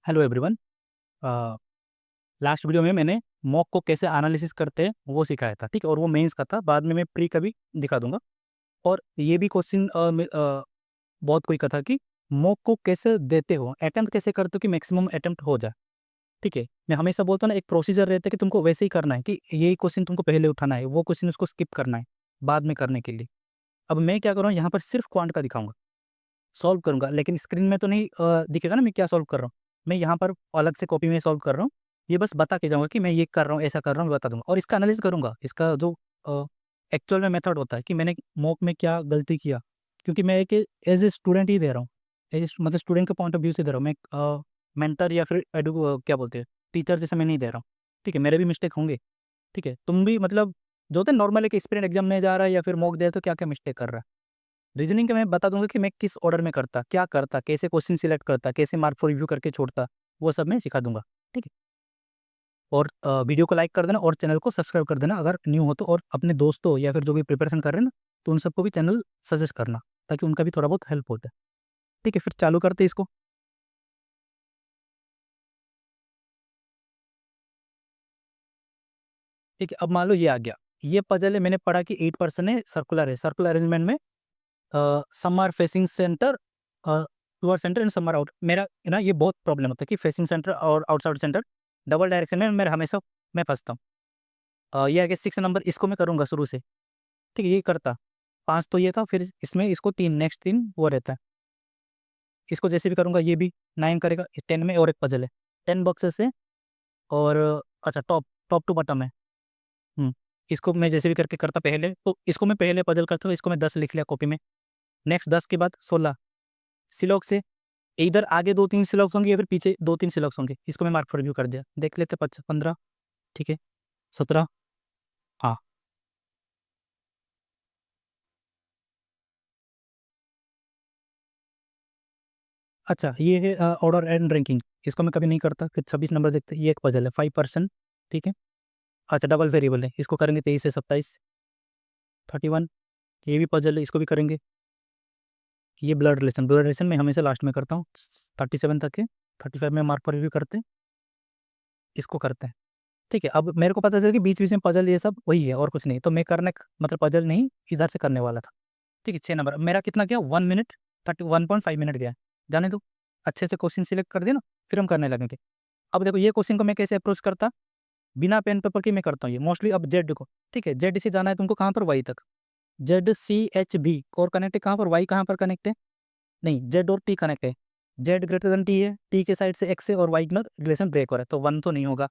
Hello everyone. Last video में मैंने mock को कैसे एनालिसिस करते हैं वो सिखाया था, ठीक है। और वो मेंस का था, बाद में मैं प्री का भी दिखा दूंगा। और ये भी क्वेश्चन बहुत कोई का था कि मॉक को कैसे देते हो, अटेम्प्ट कैसे करते हो कि मैक्सिमम अटेम्प्ट हो जाए, ठीक है। मैं हमेशा बोलता हूँ ना, एक प्रोसीजर रहता है कि तुमको वैसे ही करना है कि यही क्वेश्चन तुमको पहले उठाना है, वो क्वेश्चन उसको स्किप करना है बाद में करने के लिए। अब मैं क्या करूँ, यहाँ पर सिर्फ क्वांट का दिखाऊंगा, सॉल्व करूंगा, लेकिन स्क्रीन में तो नहीं दिखेगा ना मैं क्या सॉल्व कर रहा हूँ। मैं यहाँ पर अलग से कॉपी में सॉल्व कर रहा हूँ। ये बस बता के जाऊंगा कि मैं ये कर रहा हूँ, ऐसा कर रहा हूँ, बता दूंगा। और इसका एनालिसिस करूंगा, इसका जो एक्चुअल में मेथड होता है कि मैंने मॉक में क्या गलती किया। क्योंकि मैं एक एज ए स्टूडेंट ही दे रहा हूँ, एज मतलब स्टूडेंट के पॉइंट ऑफ व्यू से दे रहा हूँ मैं। मेंटर या फिर क्या बोलते हैं, टीचर जैसे मैं नहीं दे रहा हूँ, ठीक है। मेरे भी मिस्टेक होंगे, ठीक है। तुम भी मतलब जो होता है नॉर्मल एक एस्पिरेंट एग्जाम में जा रहा है या फिर मॉक दे रहा है तो क्या क्या मिस्टेक कर रहा है। रीजनिंग का मैं बता दूंगा कि मैं किस ऑर्डर में करता, क्या करता, कैसे क्वेश्चन सिलेक्ट करता, कैसे मार्क फॉर रिव्यू करके छोड़ता, वो सब मैं सिखा दूंगा, ठीक है। और वीडियो को लाइक कर देना और चैनल को सब्सक्राइब कर देना अगर न्यू हो तो। और अपने दोस्तों या फिर जो भी प्रिपरेशन कर रहे हैं ना, तो उन सबको भी चैनल सजेस्ट करना, ताकि उनका भी थोड़ा बहुत हेल्प होता है, ठीक है। फिर चालू करते हैं इसको। ठीक है, अब मान लो ये आ गया, ये पजल है। मैंने पढ़ा कि 8% है, सर्कुलर है। सर्कुलर अरेंजमेंट में some are facing centre toward centre and some are out. मेरा ना ये बहुत प्रॉब्लम होता है कि फेसिंग सेंटर और आउटसाइड सेंटर डबल डायरेक्शन में मेरा हमेशा मैं फंसता हूँ। ये आगे 6 नंबर, इसको मैं करूँगा शुरू से, ठीक है। ये करता 5 तो ये था, फिर इसमें इसको 3, नेक्स्ट 3 वो रहता है। इसको जैसे भी करूँगा ये भी 9 करेगा। 10 में और एक पजल है, 10 बॉक्सेस है। और अच्छा, टॉप टॉप टू बटम है। हम्म, इसको मैं जैसे भी करके करता पहले, तो इसको मैं पहले पजल करता हूँ, इसको मैं 10 लिख लिया कॉपी में। नेक्स्ट 10 के बाद 16 सिलॉक से, इधर आगे 2-3 सिलॉक्स होंगे या फिर पीछे 2-3 सिलॉक्स होंगे, इसको मैं मार्क फॉर रिव्यू कर दिया। देख लेते 15, ठीक है, 17। हाँ, अच्छा ये है ऑर्डर एंड रैंकिंग, इसको मैं कभी नहीं करता। फिर 26 नंबर देखते हैं, ये एक पजल है 5%, ठीक है। अच्छा, डबल वेरिएबल है, इसको करेंगे 23 से 27। 31, ये भी पजल है, इसको भी करेंगे। ये ब्लड रिलेशन मैं हमेशा लास्ट में करता हूँ, 37 तक है। 35 में मार्क फॉर रिव्यू करते हैं, इसको करते हैं, ठीक है। अब मेरे को पता चला कि बीच बीच में पजल ये सब वही है और कुछ नहीं, तो मैं करने मतलब पजल नहीं इधर से करने वाला था, ठीक है। 6 नंबर मेरा कितना गया, 1 मिनट 1.5 मिनट गया, जाने दो। अच्छे से क्वेश्चन सिलेक्ट कर दिया ना, फिर हम करने लगेंगे। अब देखो ये क्वेश्चन को मैं कैसे अप्रोच करता, बिना पेन पेपर के मैं करता हूँ ये मोस्टली। अब जेड को, ठीक है, जेड से जाना है तुमको कहाँ पर, वाई तक। ZCHB और कनेक्ट है कहाँ पर, वाई कहाँ पर कनेक्ट है, नहीं जेड और टी कनेक्ट है। जेड ग्रेटर देन टी है, टी के साइड से एक्स है और वाई का रिलेशन ब्रेक हो रहा है, तो 1 तो नहीं होगा।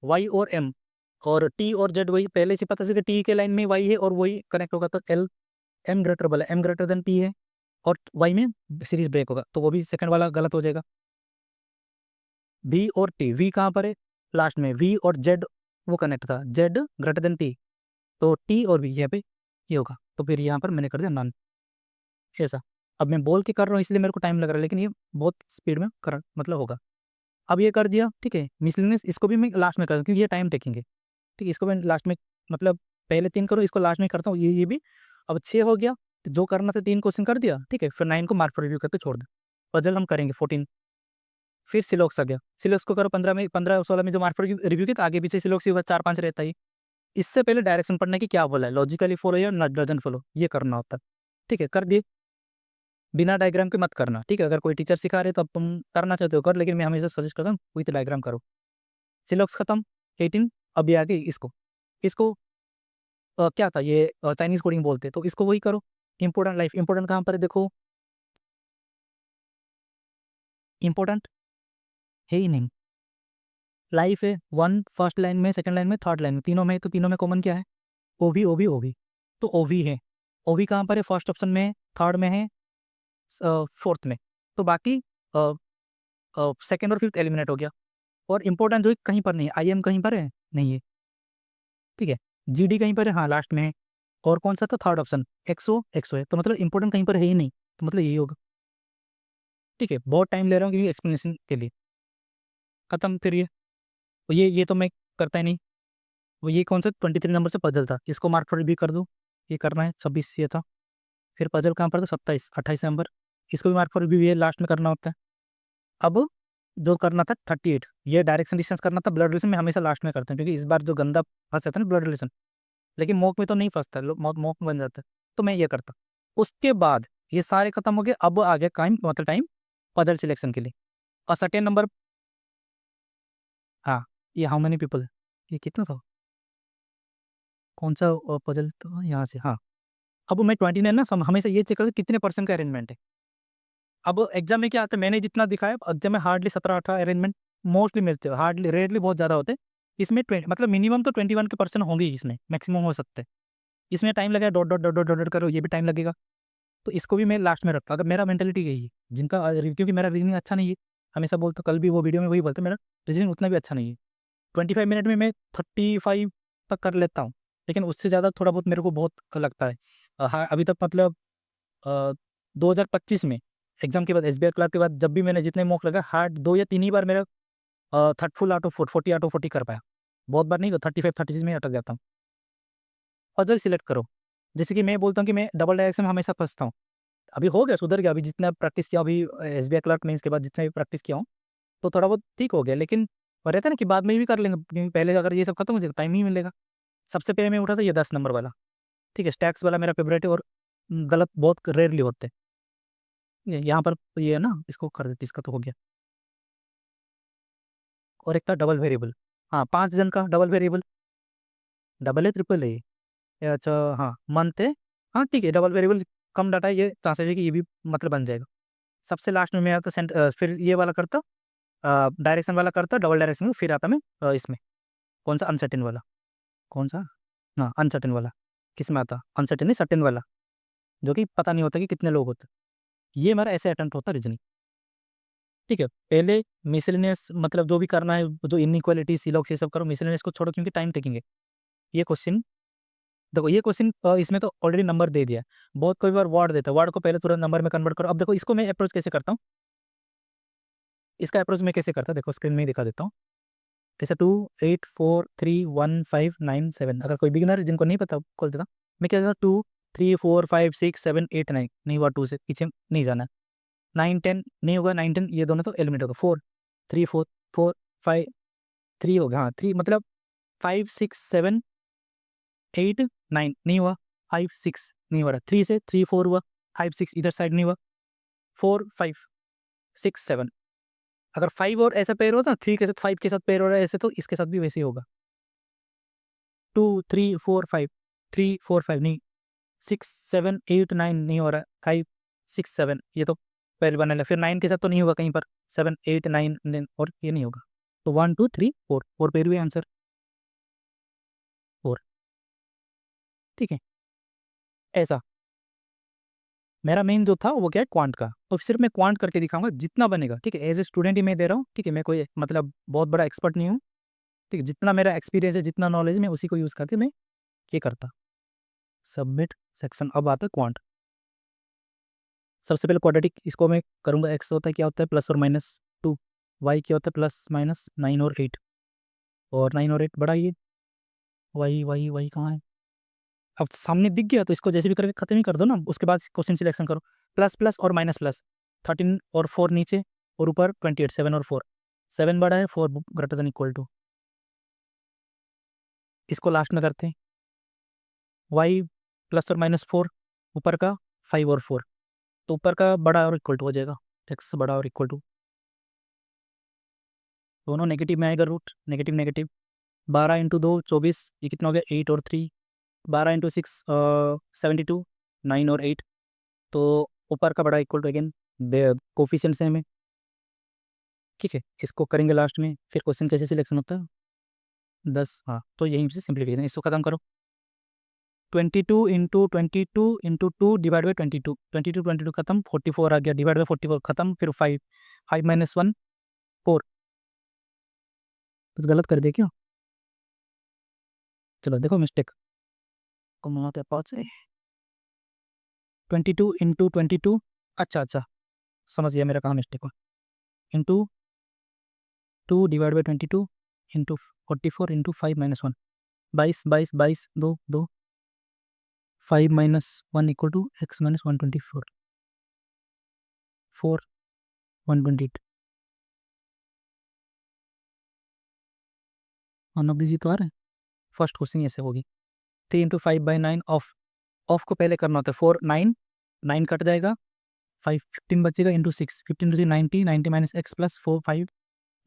वाई और एम, और टी और जेड वही पहले से पता चल, टी के लाइन में वाई है और वही कनेक्ट होगा, तो एल, एम ग्रेटर वाला एम ग्रेटर देन टी है, और वाई में सीरीज ब्रेक होगा, तो वो भी सेकंड वाला गलत हो जाएगा। वी और टी, वी कहाँ पर है, लास्ट में। वी और जेड वो कनेक्ट था, जेड ग्रेटर देन टी, तो टी और वी यहाँ पे ये होगा, तो फिर यहाँ पर मैंने कर दिया नॉन, ऐसा। अब मैं बोल के कर रहा हूँ इसलिए मेरे को टाइम लग रहा है, लेकिन ये बहुत स्पीड में कर मतलब होगा। अब ये कर दिया, ठीक है। मिसलिनियस इसको भी मैं लास्ट में कर, क्योंकि ये टाइम टेकिंग है, ठीक है। इसको मैं लास्ट में मतलब पहले 3 करो, इसको लास्ट में करता हूँ, ये भी। अब 6 हो गया, तो जो करना था 3 क्वेश्चन कर दिया, ठीक है। फिर 9 को मार्क फॉर रिव्यू करके छोड़ दे। पजल हम करेंगे 14। फिर सिलोक्स आ गया, सिलोक्स को करो 15 में, 15-16 में जो मार्क फॉर रिव्यू किया, तो आगे पीछे सिलोक्स 4-5 रहता ही। इससे पहले डायरेक्शन पढ़ने की क्या बोला है, लॉजिकली फॉलो या डजन फॉलो, ये करना होता है, ठीक है। कर दिए, बिना डायग्राम के मत करना, ठीक है। अगर कोई टीचर सिखा रहे तो अब तुम करना चाहते हो कर, लेकिन मैं हमेशा सजेस्ट करता हूँ विथ डायग्राम करो। सिलेक्स खत्म, 18। अब ये आगे इसको, इसको क्या था ये, चाइनीज कोडिंग बोलते हैं, तो इसको वही करो। इंपॉर्टेंट लाइफ, इंपॉर्टेंट कहाँ पर है देखो, इंपॉर्टेंट है ही नहीं। लाइफ है 1 फर्स्ट लाइन में, सेकंड लाइन में, थर्ड लाइन में, तीनों में, तो तीनों में कॉमन क्या है, ओवी ओवी ओवी, तो ओवी है। ओवी कहाँ पर है, फर्स्ट ऑप्शन में है, थर्ड में है, फोर्थ में, तो बाकी सेकंड और फिफ्थ एलिमिनेट हो गया। और इंपॉर्टेंट जो है कहीं पर नहीं है, आई एम कहीं पर है, नहीं है, ठीक है। जीडी कहीं पर है, हाँ लास्ट में है। और कौन सा था थर्ड ऑप्शन, एक्सओ, एक्सओ है, तो मतलब इंपॉर्टेंट कहीं पर है ही नहीं, तो मतलब यही होगा, ठीक है। बहुत टाइम ले रहा हूँ क्योंकि एक्सप्लेनेशन के लिए। खत्म, फिर ये तो मैं करता ही नहीं। वो ये कौन सा 23 नंबर से पजल था, इसको मार्क फॉर रिव्यू कर दूँ, ये करना है। 26 ये था, फिर पजल कहाँ पर था, 27 28 नंबर, इसको भी मार्क फॉर रिव्यू ये लास्ट में करना होता है। अब जो करना था 38, ये डायरेक्शन डिस्टेंस करना था। ब्लड रिलेशन में हमेशा लास्ट में करते हैं, क्योंकि इस बार जो गंदा फंस जाता है ना ब्लड रिलेशन, लेकिन मॉक में तो नहीं फंसता, मॉक में बन जाता है, तो मैं ये करता। उसके बाद ये सारे खत्म हो गए, अब आ गया टाइम पजल सिलेक्शन के लिए। और सर्टेन नंबर, हाँ, ये हाउ मेनी पीपल, ये कितना था, कौन सा पजल था यहाँ से, हाँ। अब मैं 29 ना हमेशा ये चेक करता कितने परसेंट का अरेंजमेंट है। अब एग्जाम में क्या आता है, मैंने जितना दिखाया एग्जाम में हार्डली 17-18 अरेंजमेंट मोस्टली मिलते हैं, हार्डली रेयरली बहुत ज़्यादा होते हैं। इसमें 20 मतलब मिनिमम तो 21 के परसेंट होंगे ही, इसमें मैक्सिमम हो सकते हैं। इसमें टाइम लगेगा, dot dot dot dot dot dot करो, ये भी टाइम लगेगा। तो इसको भी मैं लास्ट में रखता, अगर मेरा मेंटेलिटी यही है जिनका क्योंकि मेरा रीजनिंग अच्छा नहीं है, हमेशा बोलता, कल भी वो वीडियो में वही बोलते, मेरा रीजनिंग उतना भी अच्छा नहीं है। 25 मिनट में मैं 35 तक कर लेता हूँ, लेकिन उससे ज़्यादा थोड़ा बहुत मेरे को बहुत लगता है। हाँ, अभी तक मतलब 2025 में एग्जाम के बाद SBI क्लर्क के बाद जब भी मैंने जितने मॉक लगा, हार्ड 2 या 3 ही बार मेरा 40 आउट ऑफ 40 कर पाया। बहुत बार नहीं, 35-36 में अटक जाता हूँ। पजल सिलेक्ट करो, जैसे कि मैं बोलता हूँ कि मैं डबल डायरेक्शन में हमेशा फंसता हूँ। अभी हो गया, सुधर गया, अभी जितना प्रैक्टिस किया, अभी SBI क्लर्क मेंस के बाद जितना भी प्रैक्टिस किया हूँ, तो थोड़ा बहुत ठीक हो गया। लेकिन वो रहता है ना कि बाद में भी कर लेंगे, क्योंकि पहले अगर ये सब खत्म हो जाएगा टाइम ही मिलेगा। सबसे पहले मैं उठा था ये 10 नंबर वाला, ठीक है, स्टैक्स वाला मेरा फेवरेट है, और गलत बहुत रेयरली होते हैं। यहाँ पर ये है ना, इसको कर देते, इसका तो हो गया। और एक था डबल वेरिएबल, हाँ, 5 जन का डबल वेरिएबल, डबल है ट्रिपल है ये, अच्छा, हाँ, मंथ है, हाँ ठीक है, डबल वेरिएबल कम डाटा है, ये चांसेस है कि ये भी मतलब बन जाएगा। सबसे लास्ट में मैं आता फिर ये वाला करता, डायरेक्शन वाला करता, डबल डायरेक्शन, फिर आता मैं इसमें कौन सा अनसर्टेन वाला, कौन सा, हाँ, अनसर्टेन वाला। किस में आता, अनसर्टेन नहीं, सर्टेन वाला, जो कि पता नहीं होता कि कितने लोग होते। ये हमारा ऐसे अटेम्प्ट होता रीजनिंग, ठीक है। पहले मिसलेनियस मतलब जो भी करना है, जो इनइक्वालिटी सिलॉक्स ये सब करो, मिसलेनियस को छोड़ो क्योंकि टाइम टेकिंग है। ये क्वेश्चन देखो, ये क्वेश्चन इसमें तो ऑलरेडी नंबर दे दिया है। बहुत कोई बार वर्ड देता है, वर्ड को पहले तुरंत नंबर में कन्वर्ट करो। अब देखो इसको मैं अप्रोच कैसे करता हूँ, इसका अप्रोच मैं कैसे करता हूँ, देखो स्क्रीन में ही दिखा देता हूँ। जैसे 2 8 4 3 1 5 9 7, अगर कोई बिगिनर जिनको नहीं पता खोल देता, मैं क्या करता, 2 3 4 5 6 7 8 9, नहीं हुआ, 2 से पीछे नहीं जाना, 9 10 नहीं होगा, 9 10 ये दोनों तो एलिमिनेट होगा, 4 3 4 4 5 3 होगा, हाँ, 3 मतलब 5 6 7 8 9 नहीं हुआ, 5 6 नहीं हो रहा, 3 से 3 4 हुआ, 5 6 इधर साइड नहीं हुआ, 4 5 6 7, अगर 5 और ऐसा पेयर होता, 3 के साथ 5 के साथ पेयर हो रहा है ऐसे, तो इसके साथ भी वैसे ही होगा, 2 3 4 5 3 4 5 नहीं, 6 7 8 9 नहीं हो रहा, 5 6 7 ये तो पहले बना लिया, फिर 9 के साथ तो नहीं होगा कहीं पर, 7 8 9 और ये नहीं होगा, तो 1 2 3 4 पेयर हुए, आंसर 4, ठीक है। ऐसा मेरा मेन जो था वो क्या है, क्वांट का, तो सिर्फ मैं क्वांट करके दिखाऊंगा जितना बनेगा, ठीक है, एज ए स्टूडेंट ही मैं दे रहा हूँ, ठीक है, मैं कोई मतलब बहुत बड़ा एक्सपर्ट नहीं हूँ, ठीक है, जितना मेरा एक्सपीरियंस है, जितना नॉलेज, मैं उसी को यूज़ करके मैं ये करता। सबमिट सेक्शन, अब आता है क्वांट। सबसे पहले क्वाड्रेटिक, इसको मैं करूँगा, एक्स होता है क्या होता है +or -2, वाई क्या होता है +-9 और 8, और 9 और 8 बड़ा ये, वाई वाई वाई कहाँ है, अब सामने दिख गया तो इसको जैसे भी करके खत्म ही कर दो ना, उसके बाद क्वेश्चन सिलेक्शन करो, प्लस प्लस और माइनस प्लस, 13 और 4 नीचे, और ऊपर 28, 7 और 4, 7 बड़ा है, 4 ग्रेटर देन इक्वल टू, इसको लास्ट में करते हैं, वाई +or -4, ऊपर का 5 और 4, तो ऊपर का बड़ा और इक्वल टू हो जाएगा, एक्स बड़ा और इक्वल टू, दोनों नेगेटिव में आएगा, रूट नेगेटिव नेगेटिव, 12 × 2 24, ये कितना हो गया, 8 और 3, 12 × 6 72, 9 और 8, तो ऊपर का बड़ा equal to again coefficient same है, ठीक है, इसको करेंगे लास्ट में, फिर क्वेश्चन कैसे सिलेक्शन होता है, 10, हाँ, तो यहीं से सिंप्लीफिकेशन, इसको खत्म करो, 22 × 22 × 2 डिवाइड बाई 22, 22 खत्म, 44 आ गया, डिवाइड बाई 44 खत्म, फिर 5, 5 - 1 4, कुछ गलत कर दिया क्या, चलो देखो मिस्टेक को मनाते पाँच से, 22 × 22, अच्छा अच्छा, समझ गया मेरा कहाँ मिस्टेक हुआ, into 2 divide by 22 into 44 into 5 - 1, 22 2 2, 5 - 1 equal to x - 124, 4 128, one of these तो आ रहा है, फर्स्ट क्वेश्चन ऐसे होगी। 3 इंटू 5/9 ऑफ, ऑफ को पहले करना होता है। 4 9 9 कट जाएगा, 5 15 बचेगा, into 6 15 to 90 90 minus x plus 4 5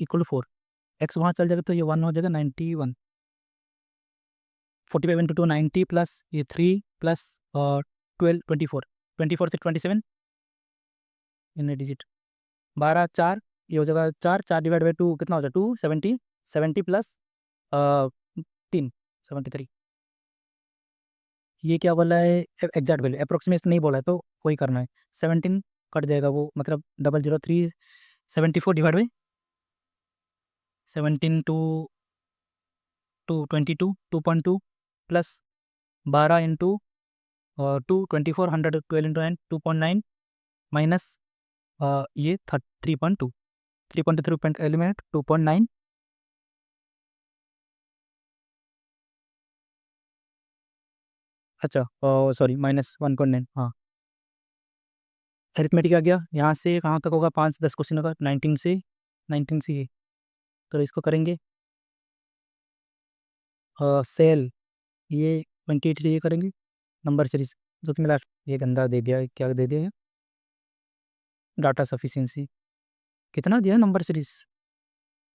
equal to 4। X वहाँ चल जाएगा तो ये 1 हो जाएगा, 91। 45 इंटू 2 90 प्लस ये 3 प्लस 12 24 24 से 27 इन डिजिट 12 4, ये हो जाएगा 4 4 डिवाइड बाई 2 कितना हो जाएगा 2 70 70 प्लस 3 73। ये क्या बोला है, एग्जैक्ट वैल्यू, अप्रोक्सीमेट नहीं बोला है तो वही करना है। 17 कट जाएगा वो, मतलब 003 74 divide by 17 to 22 2.2 plus 12 into 2 24 100 12 into 9 2.9 minus ये 3.2 3.2 एलिमिनेट 2.9 अच्छा सॉरी माइनस 1.9। हाँ अरिथमेटिक आ गया। यहाँ से कहाँ तक होगा, 5 10 क्वेश्चन होगा, 19 से ये, तो इसको करेंगे सेल ये 28 ये करेंगे नंबर सीरीज, जो कि मेरा ये गंदा दे दिया है, क्या दे दिया है, डाटा सफिशिएंसी कितना दिया नंबर सीरीज।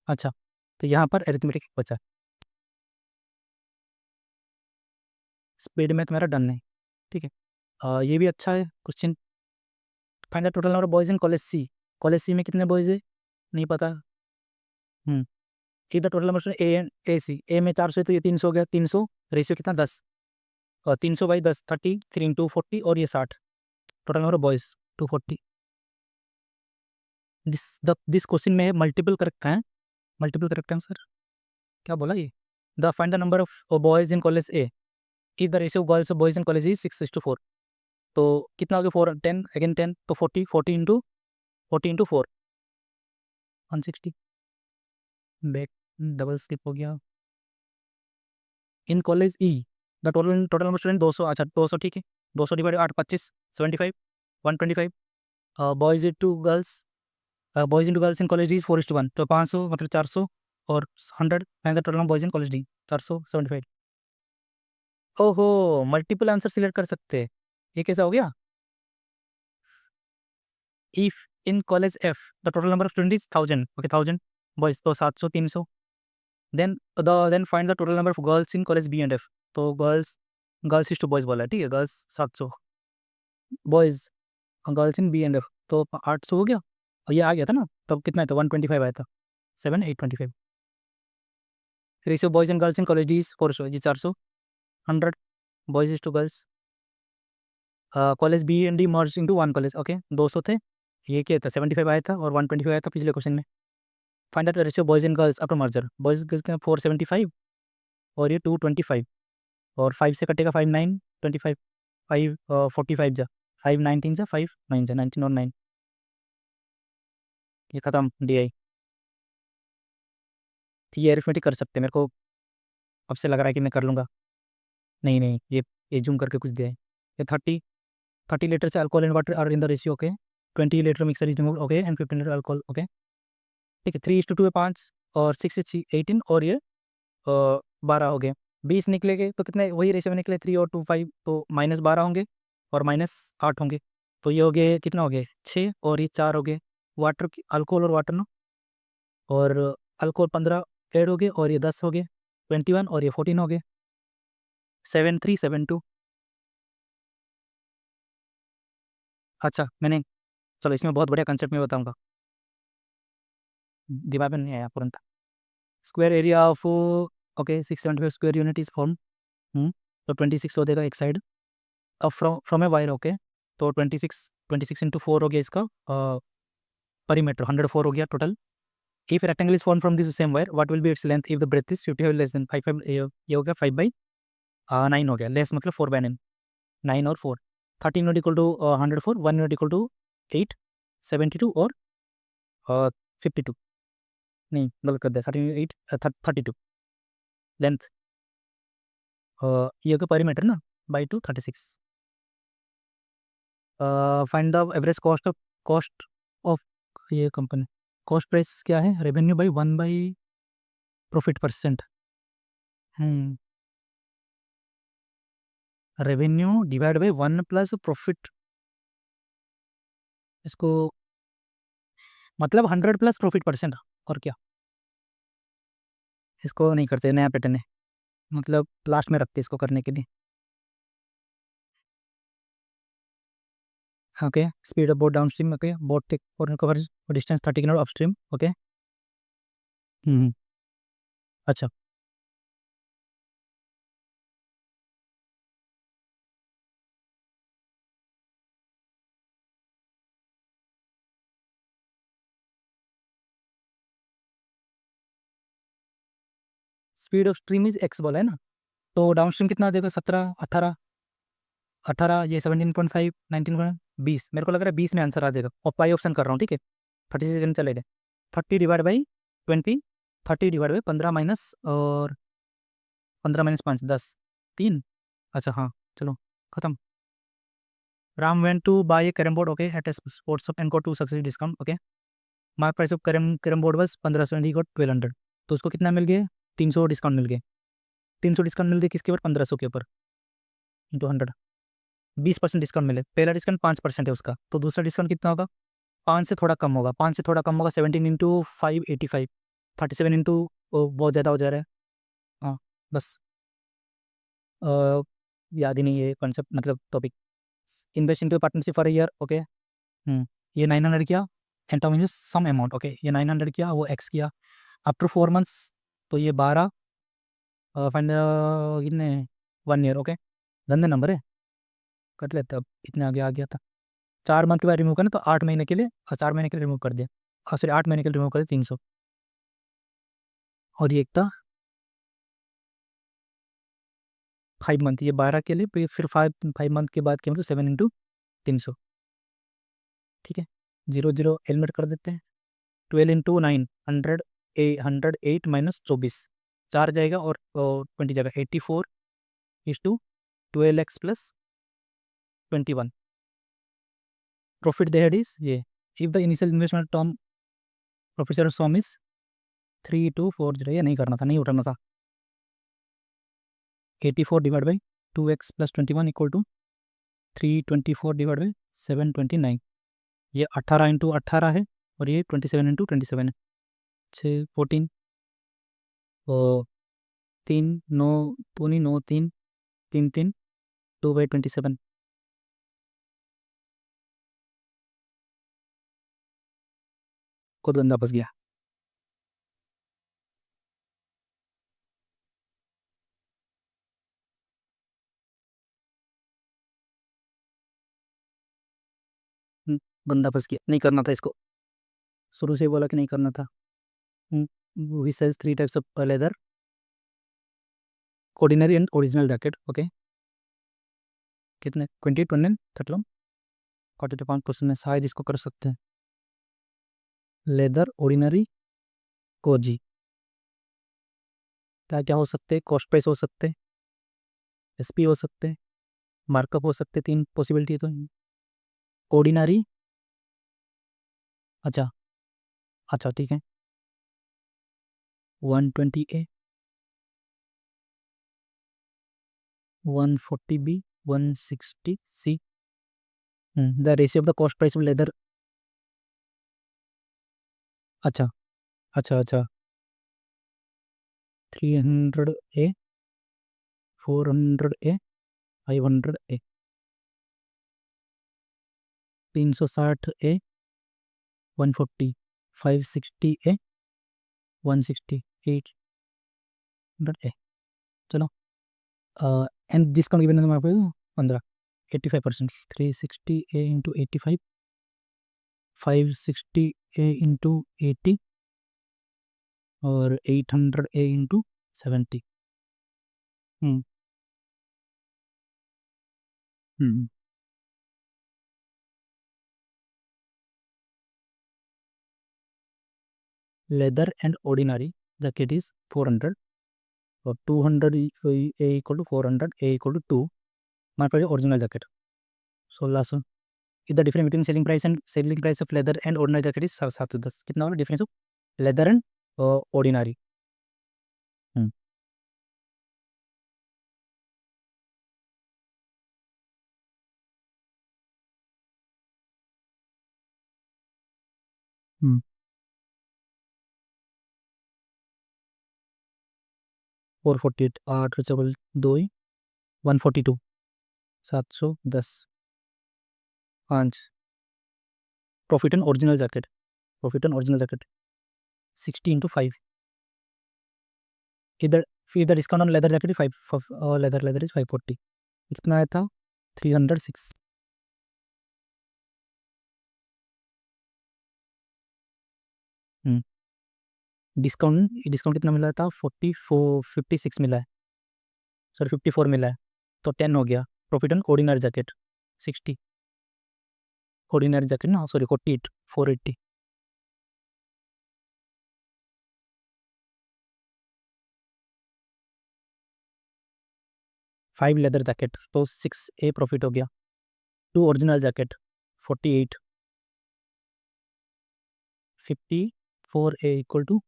अच्छा तो यहाँ पर अरिथमेटिक बचा, स्पीड में तो मेरा डन है, ठीक है। ये भी अच्छा है question. Find the total number boys in college C, college C में कितने बॉयज़ है नहीं पता। इधर total number A and A C, A में 400 है तो ये 300 हो गया, 300 रेशियो कितना 10, और 300 बाई 10 30 3 इंटू 40 और ये 60, total number boys 240। This question में मल्टीपल करेक्ट है, मल्टीपल करेक्ट आंसर क्या बोला ये। The find the number of boys in college A, is the ratio girls of boys in college is 6:4, तो कितना हो गया 4 10 अगेन 10 तो 40 40 इंटू 4 160, बैक डबल स्किप हो गया। In college E the total total number student 200, अच्छा 200 ठीक है, 200 डिवाइड 8 25 75 125 boys to girls, boys into girls in college D 4:1, तो 500 मतलब 400 और 100 find the total number boys in college D 475। ओहो मल्टीपल आंसर सिलेक्ट कर सकते हैं, ये कैसा हो गया। If in college F the total number of student is 1000, okay 1000 boys तो 700 300, then find the total number of girls in college B and F, तो गर्ल्स इज टू बॉयज़ बोला है, ठीक है, girls 700 boys girls in B and F तो 800 हो गया, और ये आ गया था ना तब कितना है, तो 125 आया था 7 825। Ratio boys and girls in college D is 400 जी 400 100 boys is to girls, college B and D merge into one college, okay 200 थे, ये क्या था 75 आया था और 125 आया था पिछले क्वेश्चन में। Find out ratio boys and girls after merger, boys girls का 475 और ये 225, और 5 से कटेगा 5 9 25 5 45 जा 5 19 जा 5 9 जा 19 और 9, ये खत्म डी आई। ये अरिथमेटिक कर सकते हैं, मेरे को अब से लग रहा है कि मैं कर लूँगा। नहीं नहीं ये जूम करके कुछ दिया है, ये 30 लीटर से alcohol and water are in the ratio, okay 20 litre mixer is removed, okay and 15 litre alcohol, okay ठीक है। 3:2 है 5 और 6 से 18 और ये 12 हो गए, 20 निकलेंगे तो कितने वही रेशियो में निकले 3 और 2 5, तो -12 होंगे और -8 होंगे, तो ये हो गए कितना हो गए 6 और ये 4 हो गए, वाटर की अल्कोहल और वाटर ना, और अल्कोहल 15 ऐड हो गए और ये 10 हो गए 21 और ये 14 हो गए 7372। अच्छा मैंने, चलो इसमें बहुत बढ़िया कंसेप्ट में बताऊंगा, दिमाग में नहीं आया तुरंत। Square area of okay 675 square unit is form, तो 26 हो जाएगा एक साइड, अब फ्रॉम ए वायर, ओके तो 26 इंटू 4 हो गया इसका परिमीटर 104 हो गया total. If rectangle is form from this same wire what will be its length if the breadth is 55 less than 5 ये हो गया 5/9 हो गया, लेस मतलब 4/9 9 और 4 13 not equal to 104 1 not equal to 8 72 और 52, नहीं गलत कर दिया 38 32 लेंथ, ये हो गया परिमीटर ना by 2 36। Find the average cost of ये कंपनी, कॉस्ट प्राइस क्या है, revenue by 1 by profit percent, revenue divide by 1 plus profit, इसको मतलब 100 प्लस प्रॉफिट परसेंट, और क्या। इसको नहीं करते, नया पैटर्न है, मतलब लास्ट में रखते इसको करने के लिए। Okay, speed of boat downstream, okay, boat take for cover distance 30 kilometre upstream, okay. अच्छा, speed of stream is X बोला है ना, तो डाउन स्ट्रीम कितना देगा, 17, 18, 18, ये 17.5, 19, 20, मेरे को लग रहा है 20 में आंसर आ जाएगा, और पाई ऑप्शन कर रहा हूँ, ठीक है। 36 सेकंड चले गए, 30 divide by 20, 30 divide by 15 minus, और 15 - 5, 10, 3। अच्छा हाँ, चलो खत्म। Ram went to buy a carrom board, okay, at a sports shop and got to success discount, okay. Mark price of carrom carrom board बस 1500 एंड ही गॉट 1200, तो उसको कितना मिल गया, 300 डिस्काउंट मिल गया। 300 डिस्काउंट मिल गया किसके ऊपर, 1500 के ऊपर, इंटू 100, 20% डिस्काउंट मिले। पहला डिस्काउंट 5% है उसका, तो दूसरा डिस्काउंट कितना होगा, 5 से थोड़ा कम होगा, 5 से थोड़ा कम होगा, 17 इंटू 5, 85, 37 इंटू, बहुत ज़्यादा हो जा रहा है। हाँ, बस याद ही नहीं है कॉन्सेप्ट, मतलब topic. Invest into partnership for year, okay. ये 900 किया, and term some amount, okay, ये 900 किया, वो एक्स किया, आफ्टर 4 मंथ्स, तो ये 12, फाइंड कितने, 1 ईयर, ओके। गंदे नंबर है, कर लेते अब, इतने आगे आ गया था। 4 मंथ के बाद रिमूव करना, तो 8 महीने के लिए, और 4 महीने के लिए रिमूव कर दिया, और सॉरी 8 महीने के लिए रिमूव कर दिया, 300। और ये एक था 5 मंथ, ये 12 के लिए, फिर 5 मंथ के बाद क्या, मतलब 7 इंटू 300, ठीक है। 0 0 एलिमिनेट कर देते हैं, 12 इंटू 9, 108 माइनस 24, 4 जाएगा, और 20 जाएगा, 84 is to 12x plus 21। Profit they had is ये, if the initial investment term professor sum is 3240, ये नहीं करना था, नहीं उठाना था। 84 divide by 2x plus 21 equal to 324 divide by 729, ये 18 इंटू 18 है, और ये 27 इंटू 27 है, 6, 14, और 3, 9, 2 9, 3, 3 3, 2/27, खुद गंदा फंस गया। हम्म, गंदा फंस गया, नहीं करना था इसको, शुरू से ही बोला कि नहीं करना था। We sells 3 types of leather, ordinary and original jacket, okay. कितने, 20, 20, 30, 45% में शायद इसको कर सकते हैं, लेदर ऑर्डिनरी कोजी, क्या क्या हो सकते हैं, कॉस्ट प्राइस हो सकते हैं, एसपी हो सकते हैं, मार्कअप हो सकते हैं, 3 पॉसिबिलिटी तो। ऑर्डिनरी, अच्छा, अच्छा ठीक है, 120A, 140B, 160C। The ratio of the cost price of leather, अच्छा, अच्छा, अच्छा, 300A, 400A, 500A, 360A, 140, 560A, 160, 800A, चलो। एंड डिस्काउंट गिवन है पे 15, 85%, 360A इंटू 85, 560A इंटू 80, और 800A into 70। Hmm hmm leather and ordinary jacket is 400, और 200 A equal to 400, A equal to 2, mark पर original jacket 1600। Is the difference between selling price of leather and ordinary jacket is 710, कितना होगा difference of leather and ordinary. Hmm 448 8 चबल 2 142 710 5 profit and original jacket 60 into 5 इधर फिर इधर discount on leather jacket 5 leather is 540 कितना आया था 306 discount discount कितना मिला था 56 मिला है सॉरी 54 मिला है तो 10 हो गया profit on ordinary jacket 60 ordinary jacket ना सॉरी 48 480 5 लेदर जैकेट तो 6A प्रॉफिट हो गया 2 original jacket 48 54A equal to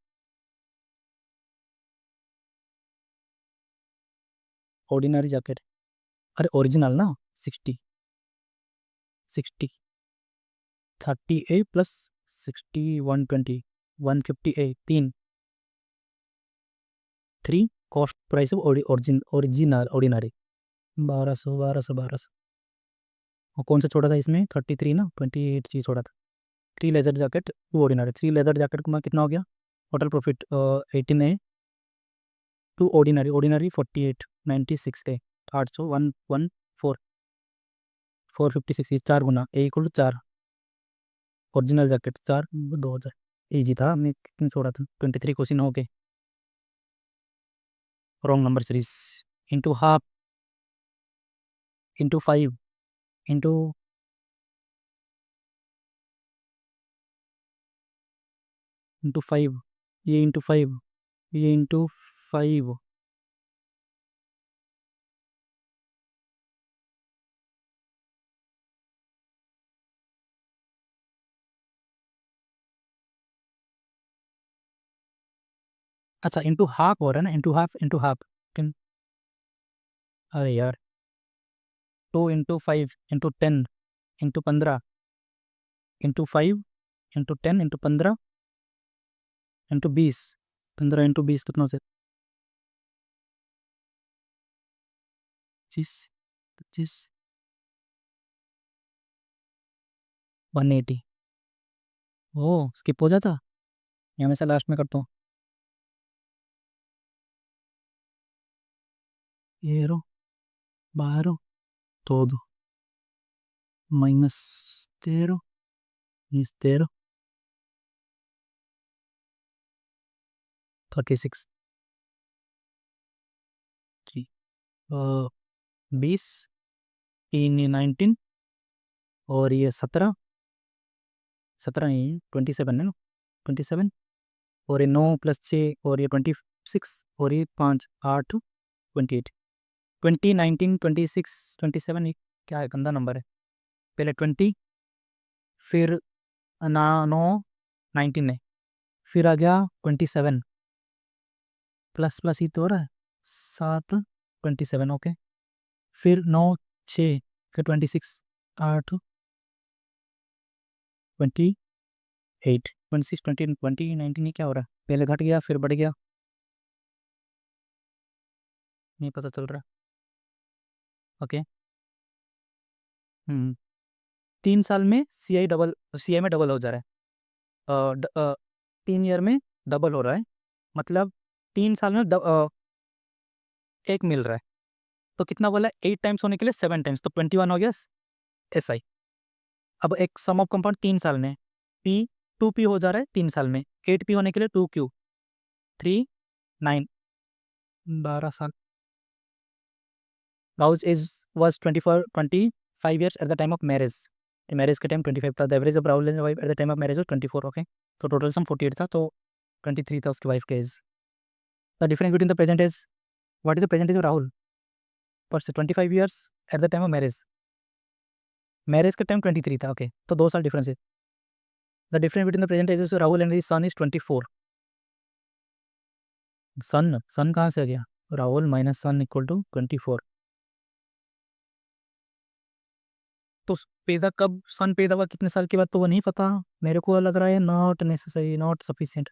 ordinary jacket अरे ओरिजिनल ना 60 30A plus 60 120 150A 3 cost price of original ordinary 1200 और कौन सा छोड़ा था इसमें 33 ना 28 चीज छोड़ा था 3 leather jacket 2 ordinary 3 leather jacket को मैं कितना हो गया total profit 18A 2 ordinary 48 96A 800 114 456 ये 4 गुना A equal to 4 original jacket 4 2000 easy था हमने कितने छोड़ा था 23 क्वेश्चन हो गए wrong number series into half into 5 into into 5 ये इंटू 5 ये इंटू 5 अच्छा इंटू हाफ हो रहा है ना इंटू हाफ अरे यार 2 into 5 into 10 into 15 into 5 into 10 into 15 into 20 15 into 20 कितना होता है 25 180 ओ स्किप हो जाता ये हमेशा लास्ट में करता हूँ ये रो 12 todo -0 -0 36 जी 20 3 19 और ये 17 नहीं 27 है ना 27 और ये 9 + 6 और ये 26 और ये 5 8 28 20 19 26 27 ये क्या है गंदा नंबर है पहले 20 फिर ना 9 19 है फिर आ गया 27 प्लस प्लस ही तो हो रहा है 7 27 ओके फिर 9 6 फिर 26 8 28 26 20 20 19 क्या हो रहा है पहले घट गया फिर बढ़ गया नहीं पता चल रहा ओके 3 साल में सी आई में डबल हो जा रहा है 3 ईयर में डबल हो रहा है मतलब 3 साल में एक मिल रहा है तो कितना बोला 8 टाइम्स होने के लिए 7 टाइम्स तो 21 हो गया SI अब एक सम ऑफ कंपाउंड 3 साल में P 2P हो जा रहा है 3 साल में 8P होने के लिए 2Q 3 9 12 साल राउज age was 25 years at the time of marriage के टाइम 25 था the average of Rahul and wife at the time of marriage was 24 okay तो टोटल सम 48 था तो 23 था उसकी वाइफ का age the difference between the present age what is the present age of Rahul पर 25 years at the time of marriage के time 23 था okay तो 2 साल डिफरेंस है the difference between the present ages of Rahul and his son is 24 son कहाँ से आ गया Rahul minus son equal to 24 तो पैदा कब सन पैदा हुआ कितने साल के बाद तो वो नहीं पता मेरे को, लग रहा है not necessary, not sufficient.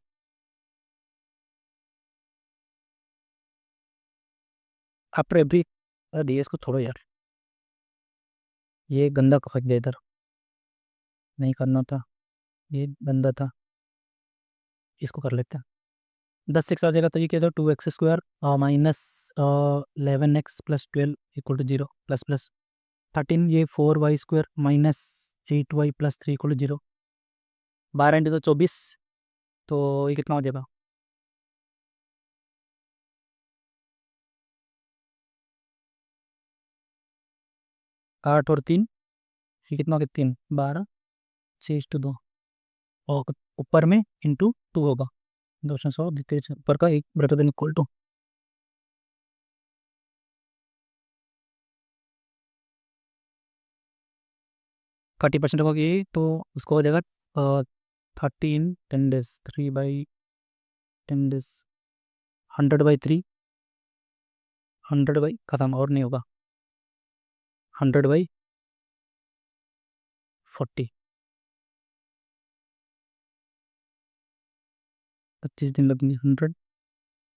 After every, अरे इसको छोड़ो यार, ये गंदा फंस गया इधर, नहीं करना था, ये गंदा था, इसको कर लेते हैं। 10 6 आ जाएगा तो ये क्या था, 2x² minus 11x + 12 = 0 plus plus 13, ये 4y² माइनस 8y + 3 = 0, 12 × 2 = 24, तो ये कितना हो जाएगा, 8 और 3, ये कितना हो गया, 3 12, 6:2, और ऊपर में × 2 होगा, 200 द्वितीय ऊपर का एक ग्रेटर देन इक्वल टू 30% होगी, तो उसको हो जाएगा 13 10 डेज, 3/10 डेज, 100/3, 100 खत्म, और नहीं होगा, 100/40, 25 दिन लगेंगे, 100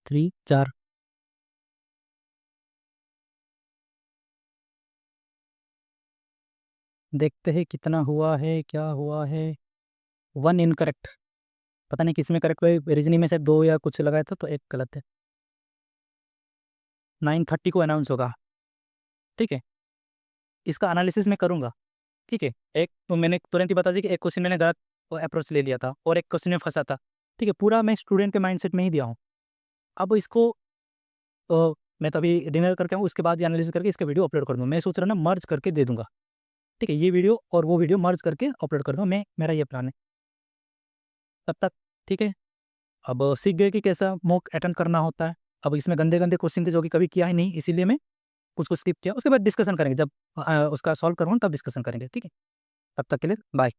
3 4, देखते हैं कितना हुआ है, क्या हुआ है। 1 इनकरेक्ट, पता नहीं किस में करेक्ट हुआ, रीजनिंग में से 2 या कुछ लगाया था तो एक गलत है। 9:30 को अनाउंस होगा, ठीक है, इसका एनालिसिस मैं करूँगा, ठीक है। एक तो मैंने तुरंत ही बता दी कि एक क्वेश्चन मैंने गलत अप्रोच ले लिया था और एक क्वेश्चन में फंसा था, ठीक है, पूरा मैं स्टूडेंट के माइंडसेट में ही दिया हूँ। अब इसको मैं तो अभी डिनर करके आऊँ, उसके बाद एनालिसिस करके इसका वीडियो अपलोड कर दूँ, मैं सोच रहा हूँ ना मर्ज करके दे दूंगा, ठीक है, ये वीडियो और वो वीडियो मर्ज करके अपलोड कर दूँ मैं, मेरा ये प्लान है तब तक, ठीक है। अब सीख गए कि कैसा मॉक अटेंड करना होता है। अब इसमें गंदे गंदे क्वेश्चन थे जो कि कभी किया ही नहीं, इसीलिए मैं कुछ कुछ स्किप किया, उसके बाद डिस्कशन करेंगे, जब उसका सॉल्व करूँ तब डिस्कशन करेंगे, ठीक है। तब तक के लिए बाय।